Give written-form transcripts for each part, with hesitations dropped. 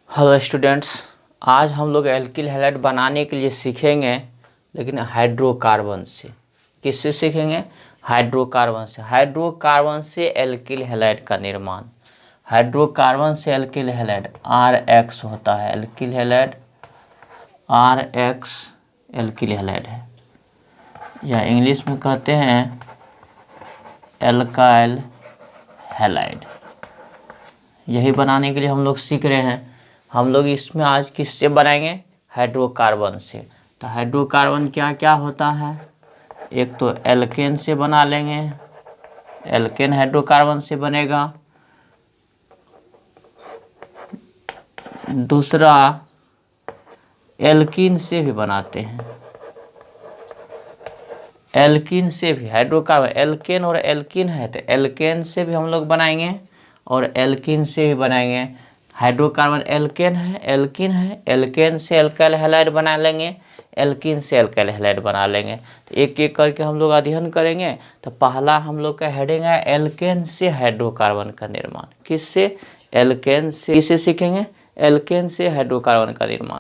Hello students, आज हम लोग एल्किल हैलाइड बनाने के लिए सीखेंगे, लेकिन हाइड्रोकार्बन से। किससे सीखेंगे? हाइड्रोकार्बन से। हाइड्रोकार्बन से एल्किल हैलाइड का निर्माण। हाइड्रोकार्बन से एल्किल हैलाइड RX होता है। Alkyl halide RX alkyl halide है, या इंग्लिश में कहते हैं एल्काइल हैलाइड। यही बनाने के लिए हम लोग सीख रहे हैं। हम लोग इसमें आज किससे बनाएंगे? हाइड्रोकार्बन से। तो हाइड्रोकार्बन क्या क्या होता है? एक तो एल्केन से बना लेंगे, एल्केन हाइड्रोकार्बन से बनेगा। दूसरा एल्कीन से भी बनाते हैं, एल्कीन से भी हाइड्रोकार्बन। एल्केन और एल्कीन है तो एल्केन से भी हम लोग बनाएंगे और एल्कीन से भी बनाएंगे। हाइड्रोकार्बन एल्केन है, एल्कीन है, एल्केन से एल्काइल हैलाइड बना लेंगे, एल्कीन से एल्काइल हैलाइड बना लेंगे। तो एक एक करके हम लोग अध्ययन करेंगे। तो पहला हम लोग का हेडिंग है एल्केन से हाइड्रोकार्बन का निर्माण। किससे? एल्केन से। किससे सीखेंगे? एल्केन से हाइड्रोकार्बन का निर्माण।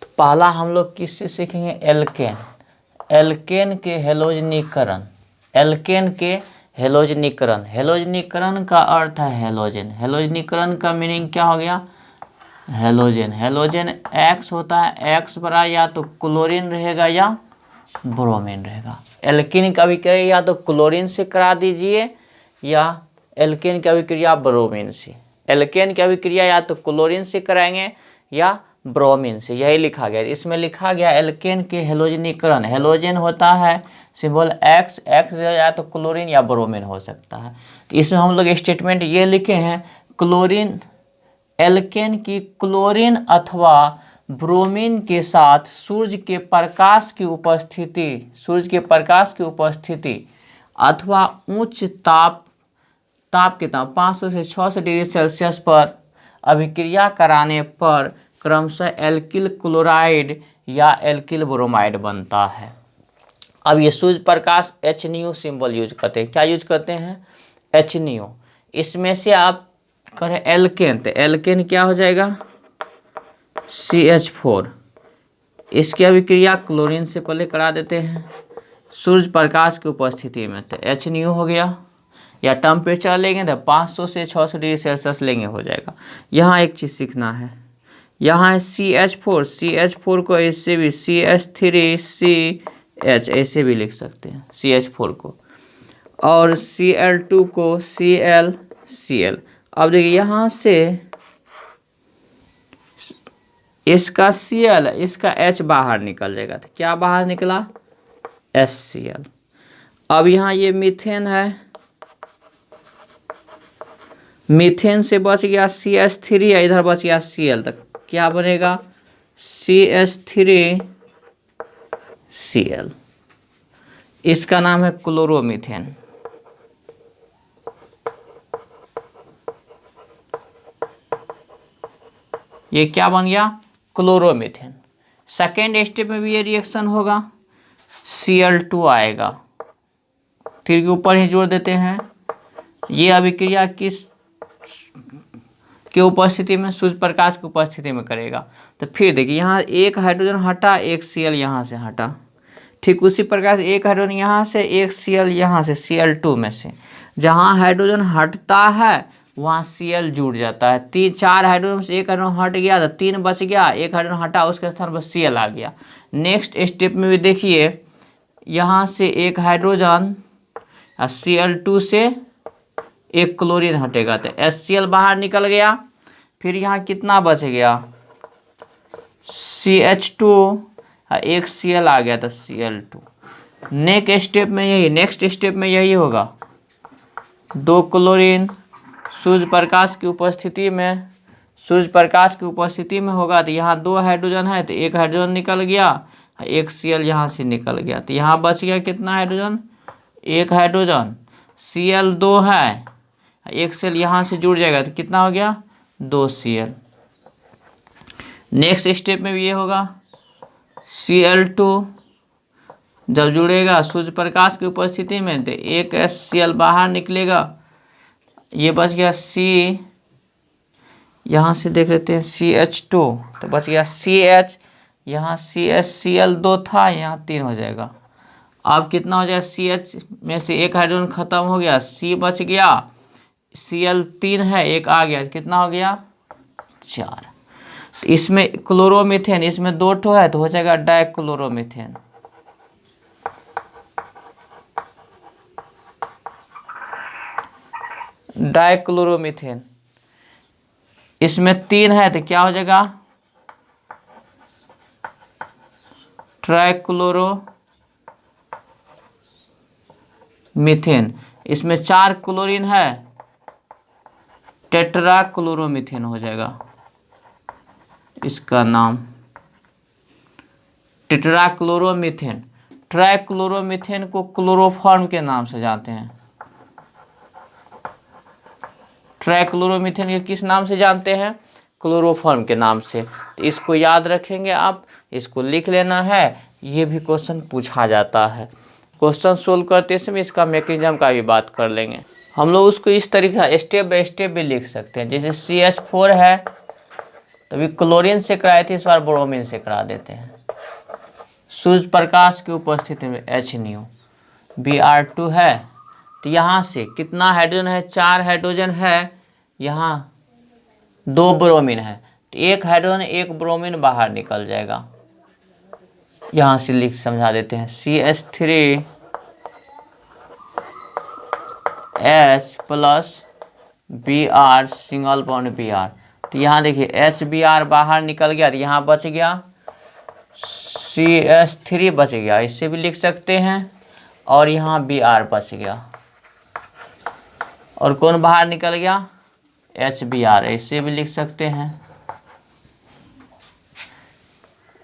तो पहला हम लोग किससे सीखेंगे? एल्केन। एल्केन के हेलोजनीकरण। एल्केन के हेलोजनीकरण। हेलोजनीकरण का अर्थ है हेलोजन। हेलोजनीकरण का मीनिंग क्या हो गया? हेलोजन। हेलोजन X होता है। X बड़ा या तो क्लोरीन रहेगा या ब्रोमीन रहेगा। एल्कीन का अभिक्रिया या तो क्लोरीन से करा दीजिए या एल्केन की अभिक्रिया ब्रोमीन से। एल्केन की अभिक्रिया या तो क्लोरीन से कराएंगे या ब्रोमीन से। यही लिखा गया। इसमें लिखा गया एल्केन के हेलोजनीकरण। हेलोजन होता है सिंबल X। X या तो क्लोरीन या ब्रोमीन हो सकता है। तो इसमें हम लोग स्टेटमेंट ये लिखे हैं, क्लोरीन एल्केन की क्लोरीन अथवा ब्रोमीन के साथ सूर्य के प्रकाश की उपस्थिति अथवा उच्च ताप कितना 500 से 600 डिग्री सेल्सियस पर अभिक्रिया कराने पर क्रमशः एल्किल क्लोराइड या एल्किल ब्रोमाइड बनता है। अब ये Surya Prakash HNO symbol use करते हैं। क्या यूज करते हैं? HNO। इसमें से आप करें एल्केन, तो एल्केन क्या हो जाएगा? CH4। इसकी अभिक्रिया क्लोरीन से पहले करा देते हैं सूर्य प्रकाश की उपस्थिति में, तो HNO हो गया। या टेम्परेचर लेंगे तो 500 से 600 डिग्री सेल्सियस लेंगे, हो जाएगा। यहाँ एक चीज़ सीखना है, यहाँ है CH4। CH4 को ऐसे भी CH3CH ऐसे भी लिख सकते हैं CH4 को, और Cl2 को ClCl। अब देखिए यहाँ से इसका Cl, इसका H बाहर निकल जाएगा, तो क्या बाहर निकला? HCl। अब यहाँ ये मीथेन है, मीथेन से बच गया CH3 या इधर बच गया Cl, तक क्या बनेगा? CH3Cl। इसका नाम है क्लोरोमीथेन। ये क्या बन गया? क्लोरोमीथेन। सेकेंड स्टेप में भी ये रिएक्शन होगा, Cl2 आएगा, फिर के ऊपर ही जोड़ देते हैं। ये अभिक्रिया किस की उपस्थिति में? सूर्य प्रकाश की उपस्थिति में करेगा। तो फिर देखिए यहाँ एक हाइड्रोजन हटा, एक Cl यहाँ से हटा। ठीक उसी प्रकार से एक हाइड्रोजन यहाँ से, एक Cl यहाँ से, Cl2 में से। जहाँ हाइड्रोजन हटता है वहाँ Cl जुड़ जाता है। 4 हाइड्रोजन से एक हाइड्रोजन हट गया तो 3 बच गया, एक हाइड्रोजन हटा उसके स्थान पर Cl आ गया। नेक्स्ट स्टेप में भी देखिए, यहाँ से एक हाइड्रोजन Cl2 से एक क्लोरीन हटेगा तो HCl बाहर निकल गया। फिर यहाँ कितना बच गया? CH2, एक Cl आ गया तो Cl2। नेक्स्ट स्टेप में यही होगा, 2 क्लोरीन सूर्य प्रकाश की उपस्थिति में होगा। तो यहाँ 2 हाइड्रोजन है तो एक हाइड्रोजन निकल गया, एक Cl यहाँ से निकल गया, तो यहाँ बच गया कितना हाइड्रोजन? एक हाइड्रोजन। Cl2 है, एक Cl यहाँ से जुड़ जाएगा तो कितना हो गया? 2 Cl। नेक्स्ट स्टेप में भी ये होगा, Cl2 जब जुड़ेगा सूर्य प्रकाश की उपस्थिति में तो एक HCl बाहर निकलेगा, ये बच गया यहाँ से देख लेते हैं CH2, तो बच गया CH, यहाँ CHCl2 था, यहाँ 3 हो जाएगा। अब कितना हो जाएगा, CH में से एक हाइड्रोजन खत्म हो गया, C बच गया, Cl 3 है, एक आ गया, कितना हो गया 4। तो इसमें क्लोरोमीथेन, इसमें 2 ठो है तो हो जाएगा डाइक्लोरोमीथेन। डाइक्लोरोमीथेन, इसमें 3 है तो क्या हो जाएगा ट्राइक्लोरोमीथेन। इसमें 4 क्लोरीन है, टेट्राक्लोरोमीथेन हो जाएगा इसका नाम, टेट्राक्लोरोमीथेन। ट्राइक्लोरोमीथेन को क्लोरोफॉर्म के नाम से जानते हैं। ट्राइक्लोरोमीथेन के किस नाम से जानते हैं, क्लोरोफॉर्म के नाम से। तो इसको याद रखेंगे आप, इसको लिख लेना है, ये भी क्वेश्चन पूछा जाता है। क्वेश्चन सोल्व करते समय इसका मैकेनिज्म का भी बात कर लेंगे। हम लोग उसको इस तरीके स्टेप बाय स्टेप भी लिख सकते हैं। जैसे CH4 है, तभी क्लोरीन से कराए थे, इस बार ब्रोमीन से करा देते हैं। सूर्य प्रकाश की उपस्थिति में HNO, Br2 है, तो यहाँ से कितना हाइड्रोजन है, 4 हाइड्रोजन है, यहाँ 2 ब्रोमीन है, तो 1 हाइड्रोजन 1 ब्रोमीन बाहर निकल जाएगा। यहाँ से लिख समझा देते हैं, CH3H plus Br single bond Br, तो यहाँ देखिए HBr बाहर निकल गया, तो यहाँ बच गया CH3 बच गया, इससे भी लिख सकते हैं, और यहाँ Br बच गया, और कौन बाहर निकल गया HBr, इससे भी लिख सकते हैं।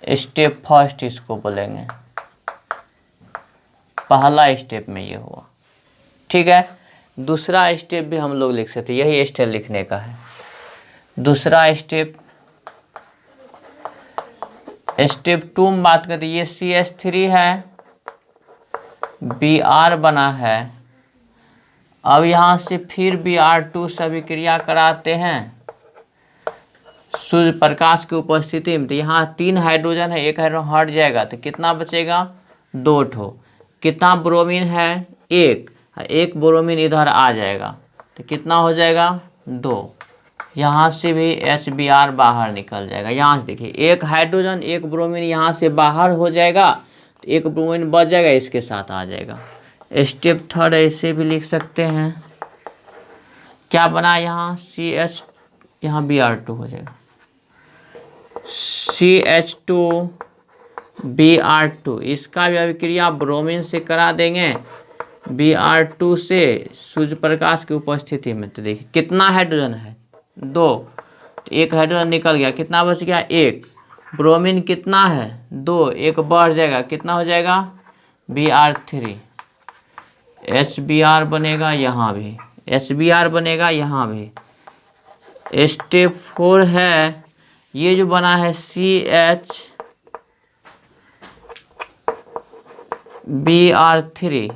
स्टेप फर्स्ट इसको बोलेंगे, पहला स्टेप में ये हुआ, ठीक है। दूसरा स्टेप भी हम लोग लिख सकते हैं, यही स्टेप लिखने का है। दूसरा स्टेप, स्टेप 2 में बात करते हैं, ये CH3 है, Br बना है, अब यहाँ से फिर Br2 से अभिक्रिया कराते हैं सूर्य प्रकाश की उपस्थिति में, तो यहाँ 3 हाइड्रोजन है, 1 हाइड्रोजन हट जाएगा, तो कितना बचेगा 2 ठो। कितना ब्रोमीन है 1 ब्रोमीन इधर आ जाएगा, तो कितना हो जाएगा 2। यहाँ से भी HBr बाहर निकल जाएगा। यहाँ से देखिए 1 हाइड्रोजन 1 ब्रोमीन यहाँ से बाहर हो जाएगा, तो 1 ब्रोमीन बच जाएगा, इसके साथ आ जाएगा। स्टेप थर्ड ऐसे भी लिख सकते हैं, क्या बना यहाँ CH, यहाँ Br2 हो जाएगा, CH2 Br2, इसका भी अभिक्रिया ब्रोमीन से करा देंगे, Br2 से सूर्य प्रकाश की उपस्थिति में। तो देखिए कितना हाइड्रोजन है 2, तो 1 हाइड्रोजन निकल गया, कितना बच गया 1। ब्रोमीन कितना है 2, 1 बढ़ जाएगा, कितना हो जाएगा Br3। HBr बनेगा, यहाँ भी HBr बनेगा, यहाँ भी। स्टेप 4 है, ये जो बना है CHBr3,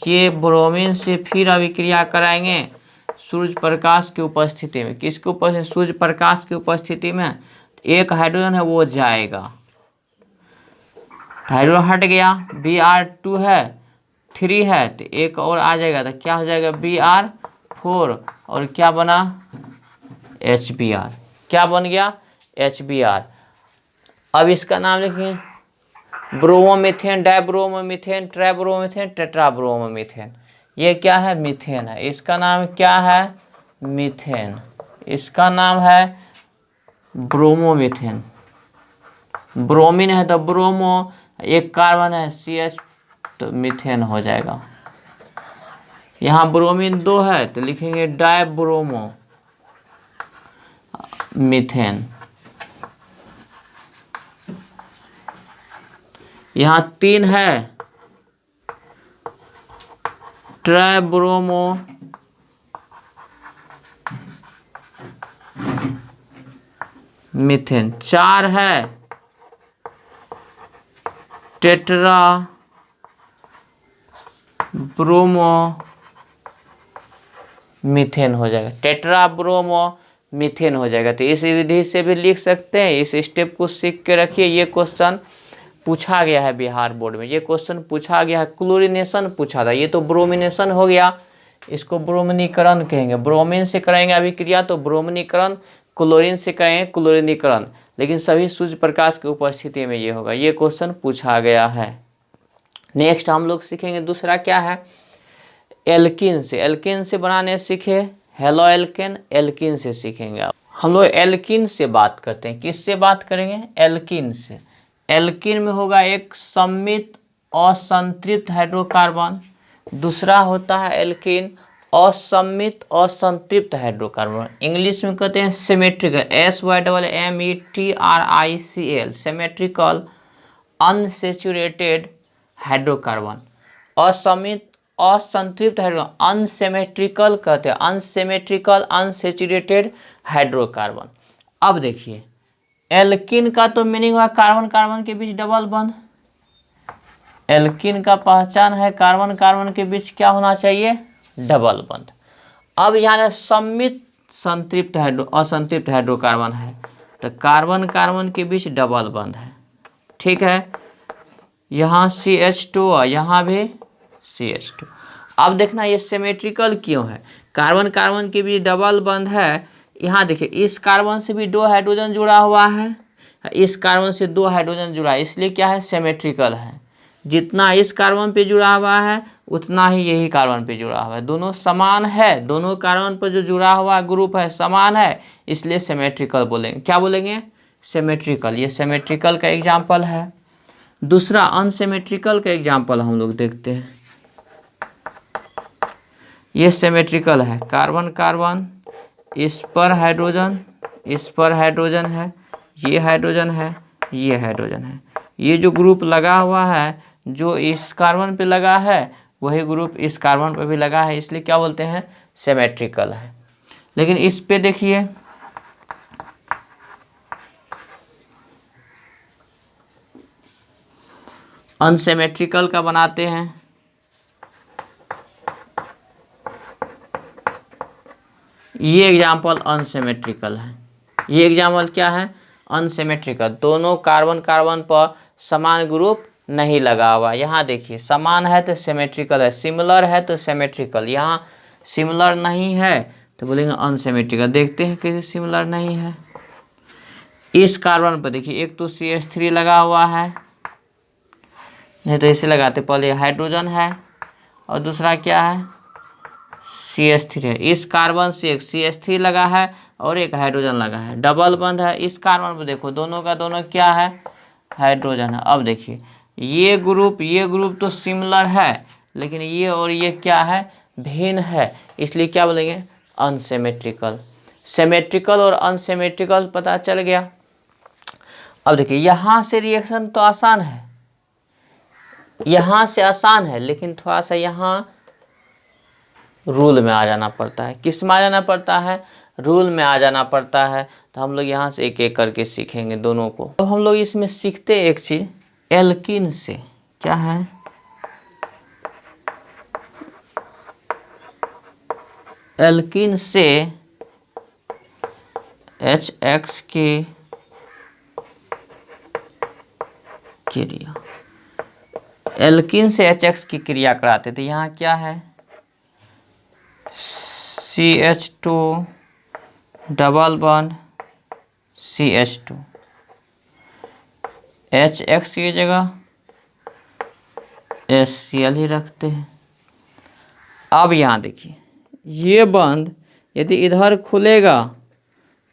ये ब्रोमीन से फिर अभिक्रिया कराएंगे सूर्य प्रकाश की उपस्थिति में। किसकी उपस्थिति, सूर्य प्रकाश की उपस्थिति में। 1 हाइड्रोजन है वो जाएगा, हाइड्रोजन हट गया, Br2 है, 3 है, तो 1 और आ जाएगा, तो क्या हो जाएगा Br4, और क्या बना HBr, क्या बन गया HBr। अब इसका नाम लिखिए ब्रोमोमीथेन, डाइब्रोमोमीथेन, ट्राइब्रोमीथेन, टेट्राब्रोमोमीथेन। ये क्या है मीथेन है, इसका नाम क्या है मीथेन, इसका नाम है ब्रोमोमीथेन। ब्रोमीन है तो ब्रोमो, 1 कार्बन है CH, तो मीथेन हो जाएगा। यहाँ ब्रोमीन 2 है तो लिखेंगे डाइब्रोमो मीथेन। यहाँ 3 है ट्राइब्रोमो मीथेन, 4 है टेट्रा ब्रोमो मीथेन हो जाएगा, टेट्रा ब्रोमो मीथेन हो जाएगा। तो इस विधि से भी लिख सकते हैं, इस स्टेप को सीख के रखिए। ये क्वेश्चन पूछा गया है बिहार बोर्ड में, ये क्वेश्चन पूछा गया है। क्लोरीनेशन पूछा था, ये तो ब्रोमिनेशन हो गया, इसको ब्रोमनीकरण कहेंगे। ब्रोमीन से करेंगे अभिक्रिया तो ब्रोमनीकरण, क्लोरीन से करेंगे क्लोरीनीकरण, लेकिन सभी सूर्य प्रकाश की उपस्थिति में ये होगा। ये क्वेश्चन पूछा गया है। नेक्स्ट हम लोग सीखेंगे दूसरा क्या है, एल्किन से। एल्किन से बनाने सीखे, हेलो एल्केन, एल्किन से सीखेंगे। हम लोग एल्किन से बात करते हैं, किससे बात करेंगे, एल्किन से। एल्किन में होगा एक सम्मित असंतृप्त हाइड्रोकार्बन, दूसरा होता है एल्किन असम्मित असंतृप्त हाइड्रोकार्बन। इंग्लिश में कहते हैं symmetrical, SYMMETRICL, symmetrical unsaturated hydrocarbon. असम्मित असंतृप्त हाइड्रोकार्बन अनसिमेट्रिकल कहते हैं, अनसिमेट्रिकल अनसेचुरेटेड हाइड्रोकार्बन। अब देखिए एल्किन का तो मीनिंग हुआ कार्बन कार्बन के बीच डबल बॉन्ड। एल्किन का पहचान है कार्बन कार्बन के बीच क्या होना चाहिए, डबल बॉन्ड। अब यहाँ सम्मित संतृप्त असंतृप्त हाइड्रोकार्बन है, तो कार्बन कार्बन के बीच डबल बॉन्ड है, ठीक है। यहाँ CH2 और यहाँ भी CH2। अब देखना ये सिमेट्रिकल क्यों है, कार्बन कार्बन के बीच डबल बॉन्ड है। यहाँ देखिए इस कार्बन से भी 2 हाइड्रोजन जुड़ा हुआ है, इस कार्बन से 2 हाइड्रोजन जुड़ा है, इसलिए क्या है, सिमेट्रिकल है। जितना इस कार्बन पे जुड़ा हुआ है उतना ही यही कार्बन पे जुड़ा हुआ है, दोनों समान है, दोनों कार्बन पर जो जुड़ा हुआ ग्रुप है समान है, इसलिए सिमेट्रिकल बोलेंगे। क्या बोलेंगे, सिमेट्रिकल। ये सिमेट्रिकल का एग्जाम्पल है। दूसरा अनसिमेट्रिकल का एग्जाम्पल हम लोग देखते हैं। ये सिमेट्रिकल है, कार्बन कार्बन, इस पर हाइड्रोजन, इस पर हाइड्रोजन है, ये हाइड्रोजन है, ये हाइड्रोजन है। ये जो ग्रुप लगा हुआ है, जो इस कार्बन पे लगा है वही ग्रुप इस कार्बन पे भी लगा है, इसलिए क्या बोलते हैं, सिमेट्रिकल है। लेकिन इस पे देखिए अनसिमेट्रिकल का बनाते हैं। ये एग्जाम्पल अनसिमेट्रिकल है, ये एग्जाम्पल क्या है, अनसिमेट्रिकल। दोनों कार्बन कार्बन पर समान ग्रुप नहीं लगा हुआ। यहाँ देखिए समान है तो सिमेट्रिकल है, सिमिलर है तो सिमेट्रिकल। यहाँ सिमिलर नहीं है तो बोलेंगे अनसिमेट्रिकल। देखते हैं कैसे सिमिलर नहीं है। इस कार्बन पर देखिए एक तो CH3 लगा हुआ है, नहीं तो इसे लगाते, पहले हाइड्रोजन है और दूसरा क्या है, CH3 है। इस कार्बन से एक CH3 लगा है और एक हाइड्रोजन लगा है, डबल बंद है। इस कार्बन पर देखो दोनों का दोनों क्या है, हाइड्रोजन है। अब देखिए ये ग्रुप तो सिमिलर है, लेकिन ये और ये क्या है, भिन्न है, इसलिए क्या बोलेंगे, अनसिमेट्रिकल। सिमेट्रिकल और अनसिमेट्रिकल पता चल गया। अब देखिए यहाँ से रिएक्शन तो आसान है, यहाँ से आसान है, लेकिन थोड़ा सा यहाँ रूल में आ जाना पड़ता है। किस में आ जाना पड़ता है, रूल में आ जाना पड़ता है। तो हम लोग यहाँ से एक एक करके सीखेंगे दोनों को। तो हम लोग इसमें सीखते एक चीज, एल्किन से क्या है, एल्किन से HX की क्रिया, एल्किन से HX की क्रिया कराते। तो यहाँ क्या है, CH2 double bond CH2, HX की जगह HCl ही रखते हैं। अब यहाँ देखिए ये बंद यदि इधर खुलेगा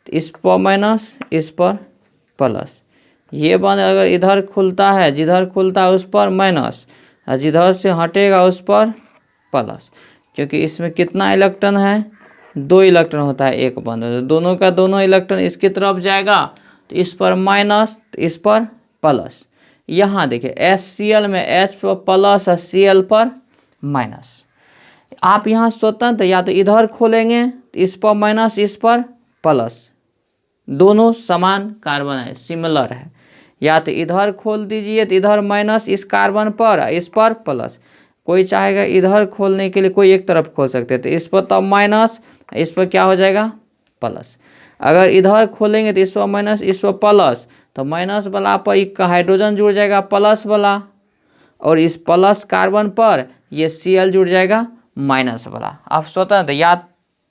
तो इस पर माइनस, इस पर प्लस। ये बंद अगर इधर खुलता है, जिधर खुलता है उस पर माइनस, और जिधर से हटेगा उस पर प्लस। क्योंकि इसमें कितना इलेक्ट्रॉन है, 2 इलेक्ट्रॉन होता है एक बंद, तो दोनों का दोनों इलेक्ट्रॉन इसकी तरफ जाएगा, तो इस पर माइनस, इस पर प्लस। यहाँ देखिए HCl में H पर प्लस और Cl पर माइनस। आप यहाँ स्वतंत्र, या तो इधर खोलेंगे तो इस पर माइनस, इस पर प्लस, दोनों समान कार्बन है, सिमिलर है। या तो इधर खोल दीजिए तो इधर माइनस इस कार्बन पर, इस पर प्लस। कोई चाहेगा इधर खोलने के लिए कोई एक तरफ खोल सकते हैं, तो इस पर तब माइनस, इस पर क्या हो जाएगा, प्लस। अगर इधर खोलेंगे तो इस पर माइनस, इस पर प्लस, तो माइनस वाला पर एक हाइड्रोजन जुड़ जाएगा प्लस वाला, और इस प्लस कार्बन पर ये Cl जुड़ जाएगा माइनस वाला। आप स्वतंत्र या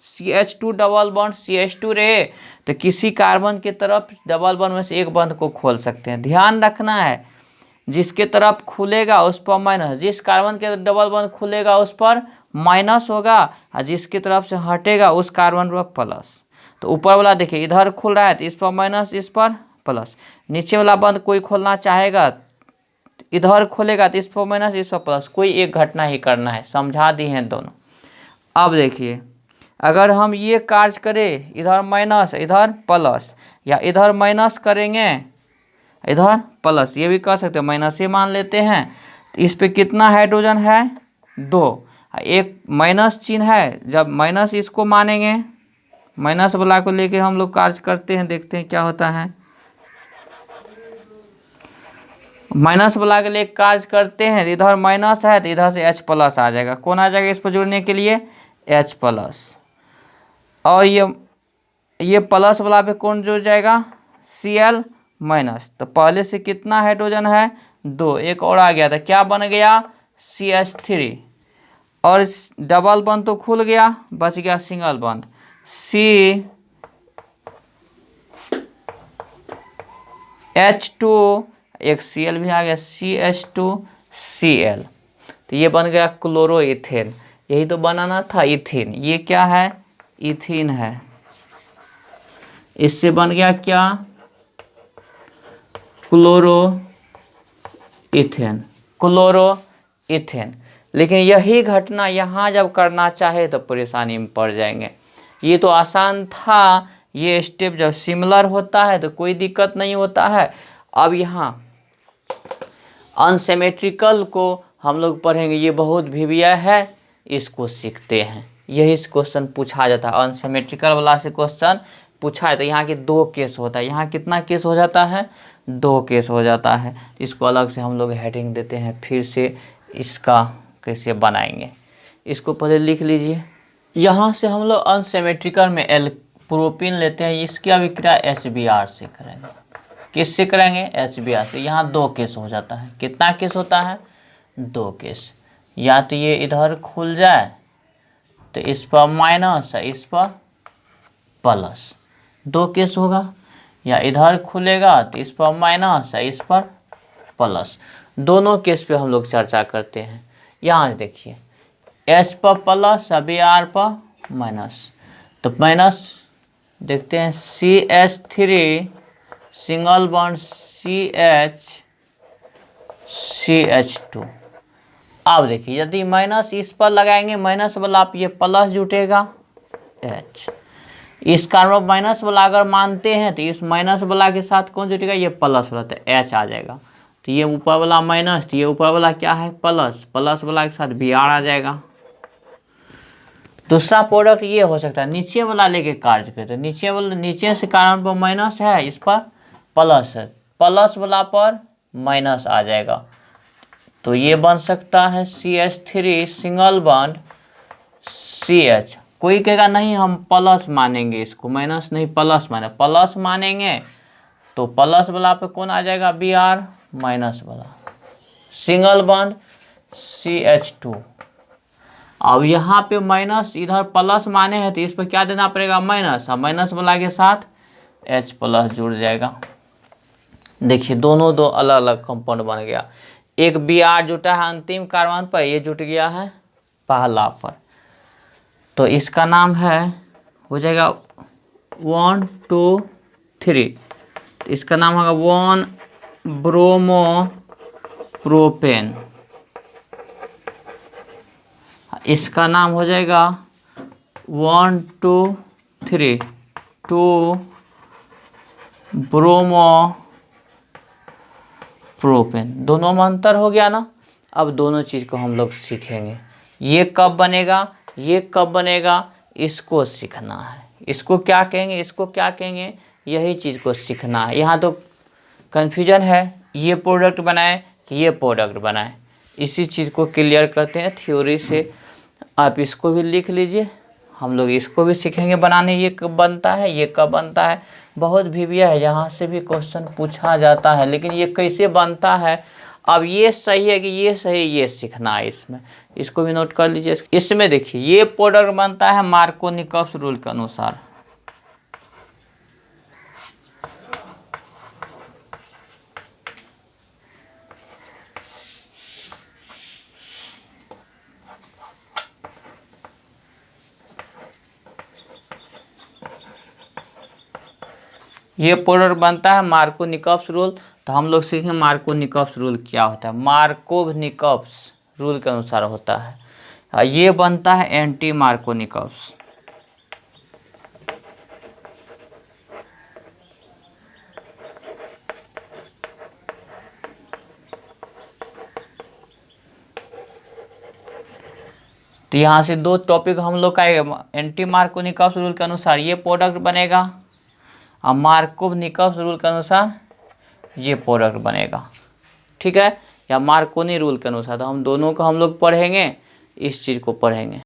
CH2 डबल बॉन्ड CH2 रहे तो किसी कार्बन की तरफ डबल बॉन्ड में से एक बॉन्ड को खोल सकते हैं। ध्यान रखना है, जिसके तरफ खुलेगा उस पर माइनस, जिस कार्बन के डबल बॉन्ड खुलेगा उस पर माइनस होगा, और जिसकी तरफ से हटेगा उस कार्बन पर प्लस। तो ऊपर वाला देखिए इधर खुल रहा है तो इस पर माइनस, इस पर प्लस। नीचे वाला बंद कोई खोलना चाहेगा, इधर खोलेगा तो इस पर माइनस, इस पर प्लस। कोई एक घटना ही करना है, समझा दी हैं दोनों। अब देखिए अगर हम ये कार्य करें, इधर माइनस इधर प्लस, या इधर माइनस करेंगे इधर प्लस, ये भी कर सकते हैं, माइनस ही मान लेते हैं। तो इस पे कितना हाइड्रोजन है? 2। एक माइनस चिन्ह है, जब माइनस इसको मानेंगे, माइनस वाला को लेके हम लोग कार्य करते हैं, देखते हैं क्या होता है। माइनस वाला के लिए कार्य करते हैं, इधर माइनस है तो इधर से H प्लस आ जाएगा। कौन आ जाएगा इस पर जुड़ने के लिए? H plus. और ये प्लस वाला पे कौन जुड़ जाएगा? Cl minus. तो पहले से कितना हाइड्रोजन है? 2। एक और आ गया था, क्या बन गया? CH3। और डबल बॉन्ड तो खुल गया, बच गया सिंगल बॉन्ड CH2, एक Cl भी आ गया CH2Cl। तो ये बन गया क्लोरो इथेन। यही तो बनाना था, इथेन। ये क्या है? इथीन है। इससे बन गया क्या? Chloro ethane, chloro ethane. लेकिन यही घटना यहाँ जब करना चाहे तो परेशानी में पड़ जाएंगे। ये तो आसान था, ये स्टेप जब सिमिलर होता है तो कोई दिक्कत नहीं होता है। अब यहाँ अनसिमेट्रिकल को हम लोग पढ़ेंगे, ये बहुत भिविया है, इसको सीखते हैं। यही क्वेश्चन पूछा जाता है, अनसिमेट्रिकल वाला से क्वेश्चन पूछा है। तो यहाँ के 2 केस होता है, यहाँ कितना केस हो जाता है? 2 केस हो जाता है। इसको अलग से हम लोग हेडिंग देते हैं, फिर से इसका कैसे बनाएंगे इसको पहले लिख लीजिए। यहाँ से हम लोग अनसिमेट्रिकल में एल प्रोपीन लेते हैं, इसकी अभिक्रिया HBr से करेंगे। किससे करेंगे? HBr से। यहाँ 2 केस हो जाता है। कितना केस होता है? 2 केस। या तो ये इधर खुल जाए तो इस पर माइनस है, इस पर प्लस, 2 केस होगा। या इधर खुलेगा तो इस पर माइनस है, इस पर प्लस। दोनों केस पे हम लोग चर्चा करते हैं। यहाँ देखिए H पर प्लस, Br पर माइनस। तो माइनस देखते हैं CH3 सिंगल बॉन्ड CH2। अब देखिए यदि माइनस इस पर लगाएंगे, माइनस वाला आप ये प्लस जुटेगा H। इस कार्बन माइनस वाला अगर मानते हैं तो इस माइनस वाला के साथ कौन जुटेगा? ये प्लस वाला, तो H आ जाएगा। तो ये ऊपर वाला माइनस, तो ये ऊपर वाला क्या है? प्लस। प्लस वाला के साथ Br आ जाएगा। दूसरा प्रोडक्ट ये हो सकता है, नीचे वाला लेके कार्य करते हैं। नीचे वाला, नीचे से कार्बन पर माइनस है, इस पर प्लस है, प्लस वाला पर माइनस आ जाएगा। तो ये बन सकता है CH3 सिंगल बॉन्ड CH। कोई कहेगा नहीं हम प्लस मानेंगे इसको, माइनस नहीं प्लस माने, प्लस मानेंगे तो प्लस वाला पे कौन आ जाएगा? Br माइनस वाला, सिंगल बॉन्ड CH2। अब यहाँ पे माइनस, इधर प्लस माने हैं तो इस पर क्या देना पड़ेगा? माइनस। अब माइनस वाला के साथ H प्लस जुड़ जाएगा। देखिए दोनों दो अलग अलग कंपाउंड बन गया। एक Br जुटा है अंतिम कार्बन पर, ये जुट गया है पहला पर। तो इसका नाम है, हो जाएगा 1 2 3। इसका नाम होगा 1 ब्रोमो प्रोपेन। इसका नाम हो जाएगा 1 2 3 2 ब्रोमो प्रोपेन। दोनों में अंतर हो गया ना। अब दोनों चीज़ को हम लोग सीखेंगे। ये कब बनेगा, ये कब बनेगा, इसको सीखना है। इसको क्या कहेंगे, इसको क्या कहेंगे, यही चीज़ को सीखना है। यहाँ तो कन्फ्यूजन है, ये प्रोडक्ट बनाए कि ये प्रोडक्ट बनाए। इसी चीज़ को क्लियर करते हैं थ्योरी से। आप इसको भी लिख लीजिए, हम लोग इसको भी सीखेंगे बनाने, ये कब बनता है, ये कब बनता है। बहुत भैया है, यहाँ से भी क्वेश्चन पूछा जाता है, लेकिन ये कैसे बनता है, अब ये सही है कि ये सही, ये सीखना है इसमें, इसको भी नोट कर लीजिए। इसमें देखिए ये प्रोडक्ट बनता है मार्कोनिकॉफ रूल के अनुसार। ये प्रोडक्ट बनता है मार्कोनिकॉफ रूल। तो हम लोग सीखेंगे मार्कोनिकॉफ रूल क्या होता है। मार्कोनिकॉफ रूल के अनुसार होता है, और ये बनता है एंटी मार्कोनिकॉफ। तो यहाँ से दो टॉपिक हम लोग का आएगा, एंटी मार्कोनिकॉफ रूल के अनुसार ये प्रोडक्ट बनेगा, और मार्कोनिकॉफ रूल के अनुसार ये प्रोडक्ट बनेगा, ठीक है, या मार्कोनी रूल के अनुसार। तो हम दोनों को हम लोग पढ़ेंगे, इस चीज़ को पढ़ेंगे।